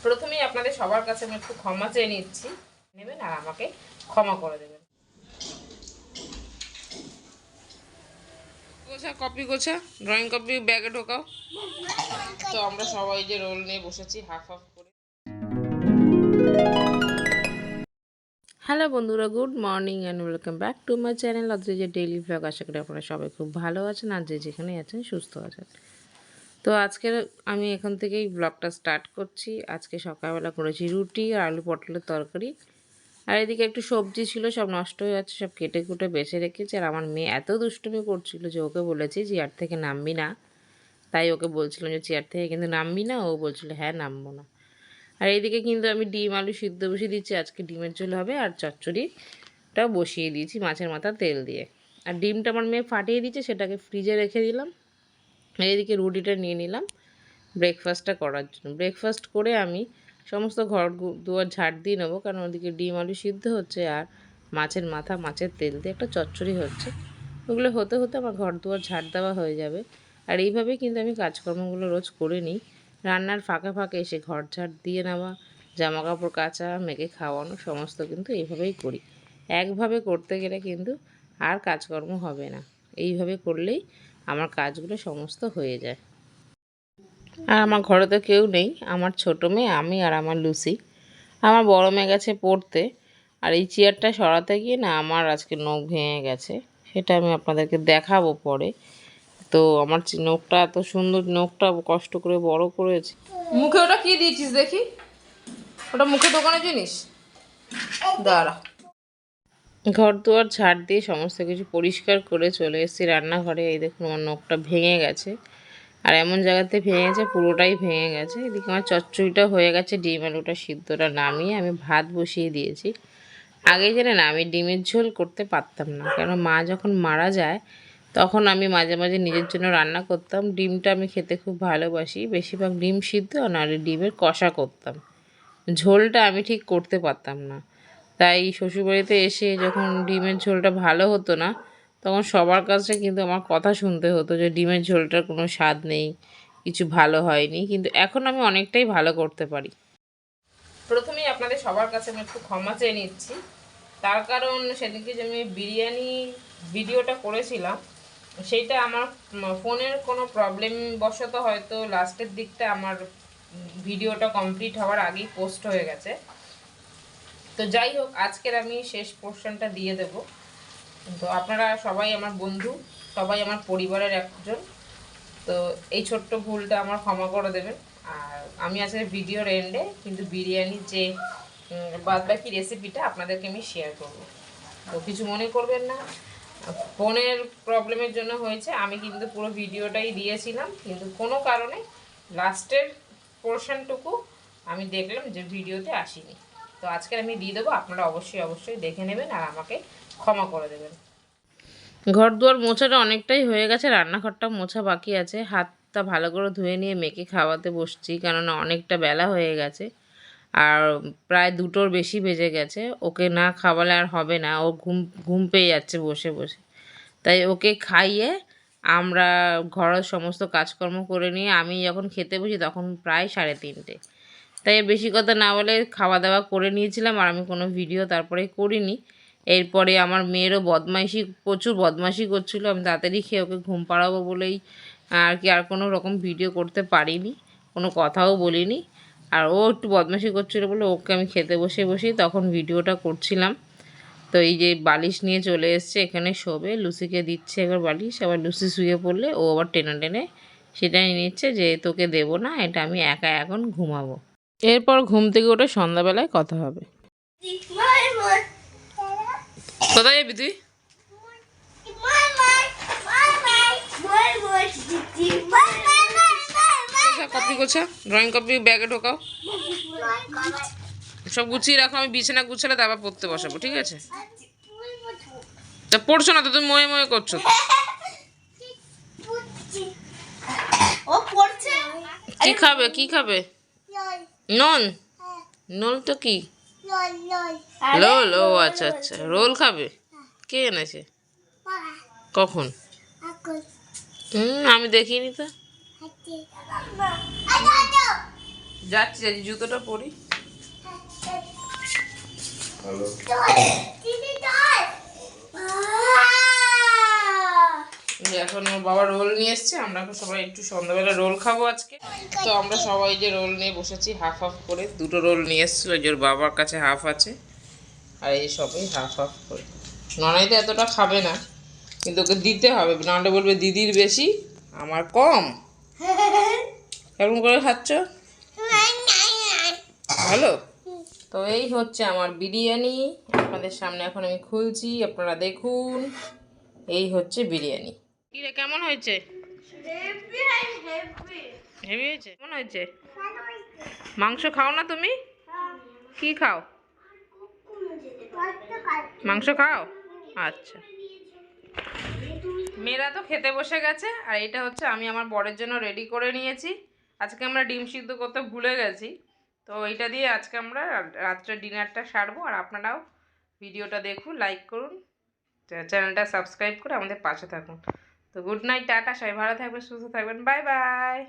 প্রথমেই আপনাদের সবার কাছে আমি একটু ক্ষমা চেয়ে নিচ্ছি, নেবেন আর আমাকে ক্ষমা করে দেবেন। গোছা কপি গোছা, ড্রয়িং কপি ব্যাগে ঢোকাও। তো আমরা সবাই যে রোল নিয়ে বসেছি হাফ হাফ করে। হ্যালো বন্ধুরা, good morning and welcome back to my channel Adrija daily blog. আশা করি আপনারা সবাই খুব ভালো আছেন আর যে যেখানে আছেন সুস্থ আছেন। তো আজকে আমি এখান থেকেই ব্লগটা স্টার্ট করছি। আজকে সকালবেলা করেছি রুটি আর আলু পটলের তরকারি, আর এদিকে একটু সবজি ছিল, সব নষ্ট হয়ে যাচ্ছে, সব কেটে কুটে বেছে রেখেছি। আর আমার মেয়ে এত দুষ্টুমি করছিল যে ওকে বলেছি চেয়ার থেকে নামবি না, তাই ওকে বলছিলাম যে চেয়ার থেকে কিন্তু নামবি না, ও বলছিল হ্যাঁ নামবো না। আর এইদিকে কিন্তু আমি ডিম আলু সিদ্ধ বসিয়ে দিচ্ছি, আজকে ডিমের ঝোল হবে, আর চচ্চড়িটা বসিয়ে দিয়েছি মাছের মাথা তেল দিয়ে। আর ডিমটা আমার মেয়ে ফাটিয়ে দিয়েছে, সেটাকে ফ্রিজে রেখে দিলাম। এইদিকে রুটিটা নিয়ে নিলাম ব্রেকফাস্টটা করার জন্য। ব্রেকফাস্ট করে আমি সমস্ত ঘর দুয়ার ঝাড় দিয়ে নেবো, কারণ ওদিকে ডিম আলু সিদ্ধ হচ্ছে আর মাছের মাথা মাছের তেল দিয়ে একটা চচ্চড়ি হচ্ছে। ওগুলো হতে হতে আমার ঘর দুয়ার ঝাড় দেওয়া হয়ে যাবে। আর এইভাবেই কিন্তু আমি কাজকর্মগুলো রোজ করে নিই। রান্নার ফাঁকে ফাঁকে এসে ঘর ঝাড় দিয়ে নেওয়া, জামা কাপড় কাচা, মেয়েকে খাওয়ানো, সমস্ত কিন্তু এইভাবেই করি। একভাবে করতে গেলে কিন্তু আর কাজকর্ম হবে না, এইভাবে করলেই আমার কাজগুলো সমস্ত হয়ে যায়। আর আমার ঘরে তো কেউ নেই, আমার ছোটো মেয়ে, আমি আর আমার লুসি। আমার বড় মেয়ে গেছে পড়তে। আর এই চেয়ারটা সরাতে গিয়ে না আমার আজকে নখ ভেঙে গেছে, সেটা আমি আপনাদেরকে দেখাবো পরে। তো আমার নখটা এত সুন্দর, নখটা কষ্ট করে বড় করেছি। মুখে ওটা কি দিয়েছিস দেখি, ওটা মুখে দোকানের জিনিস? দাঁড়া। ঘর দুয়ার ঝাড় দিয়ে সমস্ত কিছু পরিষ্কার করে চলে এসেছি রান্নাঘরে। এই দেখুন আমার নখটা ভেঙে গেছে, আর এমন জায়গাতে ভেঙে গেছে পুরোটাই ভেঙে গেছে। এদিকে আমার চচ্চড়িটা হয়ে গেছে, ডিম আলুটা সিদ্ধটা নামিয়ে আমি ভাত বসিয়ে দিয়েছি। আগে জানেন আমি ডিমের ঝোল করতে পারতাম না, কারণ মা যখন মারা যায় তখন আমি মাঝে মাঝে নিজের জন্য রান্না করতাম। ডিমটা আমি খেতে খুব ভালোবাসি, বেশিরভাগ ডিম সিদ্ধ নাহলে ডিমের কষা করতাম। ঝোলটা আমি ঠিক করতে পারতাম না, তাই শ্বশুরবাড়িতে এসে যখন ডিমের ঝোলটা ভালো হতো না, তখন সবার কাছে কিন্তু আমার কথা শুনতে হতো যে ডিমের ঝোলটার কোনো স্বাদ নেই, কিছু ভালো হয়নি। কিন্তু এখন আমি অনেকটাই ভালো করতে পারি। প্রথমেই আপনাদের সবার কাছে আমি একটু ক্ষমা চেয়ে নিচ্ছি, তার কারণ সেদিনকে যে আমি বিরিয়ানি ভিডিওটা করেছিলাম, সেইটা আমার ফোনের কোনো প্রবলেম বশত হয়তো লাস্টের দিকটা আমার ভিডিওটা কমপ্লিট হওয়ার আগেই পোস্ট হয়ে গেছে। তো যাই হোক, আজকের আমি শেষ পোর্শনটা দিয়ে দেব। তো আপনারা সবাই আমার বন্ধু, সবাই আমার পরিবারের একজন, তো এই ছোট্ট ভুলটা আমার ক্ষমা করে দেবেন। আর আমি আজকে ভিডিওর এন্ডে কিন্তু বিরিয়ানির যে বাদবাকি রেসিপিটা আপনাদেরকে আমি শেয়ার করব। তো কিছু মনে করবেন না, ফোনের প্রবলেমের জন্য হয়েছে। আমি কিন্তু পুরো ভিডিওটাই দিয়েছিলাম, কিন্তু কোনো কারণে লাস্টের পোর্শনটুকু আমি দেখলাম যে ভিডিওতে আসেনি। তো আজকে আমি দিয়ে দেবো, আপনারা অবশ্যই অবশ্যই দেখে নেবেন আর আমাকে ক্ষমা করে দেবেন। ঘর দুয়ার মোছাটা অনেকটাই হয়ে গেছে, রান্নাঘরটা মোছা বাকি আছে। হাতটা ভালো করে ধুয়ে নিয়ে মেয়েকে খাওয়াতে বসছি, কেননা অনেকটা বেলা হয়ে গেছে আর প্রায় 2টোর বেশি বেজে গেছে। ওকে না খাওয়ালে আর হবে না, ও ঘুম ঘুম পেয়ে যাচ্ছে বসে বসে। তাই ওকে খাইয়ে আমরা ঘরের সমস্ত কাজকর্ম করে নিয়ে আমি যখন খেতে বসি তখন প্রায় 3:30। তাই বেশি কথা না বলে খাওয়া দাওয়া করে নিয়েছিলাম, আর আমি কোনো ভিডিও তারপরে করিনি। এরপরে আমার মেয়েরও বদমাইশি, প্রচুর বদমাইশি করছিলো, আমি তাড়াতাড়ি খেয়ে ওকে ঘুম পাড়াবো বলেই আর কি আর কোনো রকম ভিডিও করতে পারিনি, কোনো কথাও বলিনি। আর ও একটু বদমাইশি করছিলো বলে ওকে আমি খেতে বসেই তখন ভিডিওটা করছিলাম। তো এই যে বালিশ নিয়ে চলে এসছে, এখানে শোবে, লুসিকে দিচ্ছে এবার বালিশ। আবার লুসি শুয়ে পড়লে ও আবার টেনে টেনে সেটাই নিচ্ছে যে তোকে দেবো না, এটা আমি একা এখন ঘুমাবো। এরপর ঘুম থেকে উঠে সন্ধ্যাবেলায় কথা হবে। কোথায় যাবি তুই? কপি গোছা, ড্রয়িং কপি ব্যাগে ঢোকাও, সব গুছিয়ে রাখো। আমি বিছানা গুছালে তারপর পড়তে বসাবো, ঠিক আছে? তা পড়ছো না তো, তুমি ময়ে ময়ে করছো। কি খাবে, কি খাবে? নন? নোল তো কি? রোল? ও আচ্ছা আচ্ছা, রোল খাবে। কে এনেছে? কখন? আমি দেখিনি তো। যাচ্ছি যাচ্ছি, জুতোটা পরি। এখন ওর বাবা রোল নিয়ে এসছে, আমরা এখন সবাই একটু সন্ধ্যাবেলা রোল খাবো আজকে। তো আমরা সবাই যে রোল নিয়ে বসেছি হাফ হাফ করে, দুটো রোল নিয়ে এসেছিল, যে ওর বাবার কাছে হাফ আছে, আর এই সবাই হাফ হাফ করে। ননাই তো এতটা খাবে না, কিন্তু ওকে দিতে হবে, নাহলে বলবে দিদির বেশি আমার কম। কেমন করে খাচ্ছ? ভালো। তো এই হচ্ছে আমার বিরিয়ানি, আপনাদের সামনে এখন আমি খুলছি, আপনারা দেখুন। এই হচ্ছে বিরিয়ানি। কি রে, কেমন হয়েছে? হেভি হয়েছে? কেমন হয়েছে? মাংস খাও না তুমি? কি খাও? মাংস খাও? আচ্ছা। মেয়েরা তো খেতে বসে গেছে, আর এটা হচ্ছে আমি আমার বরের জন্য রেডি করে নিয়েছি। আজকে আমরা ডিম সিদ্ধ করতে ভুলে গেছি, তো এইটা দিয়ে আজকে আমরা রাত্রে ডিনারটা সারবো। আর আপনারাও ভিডিওটা দেখুন, লাইক করুন, চ্যানেলটা সাবস্ক্রাইব করে আমাদের পাশে থাকুন। তো গুড নাইট, টাটা, সবাই ভালো থাকবেন, সুস্থ থাকবেন, বাই বাই।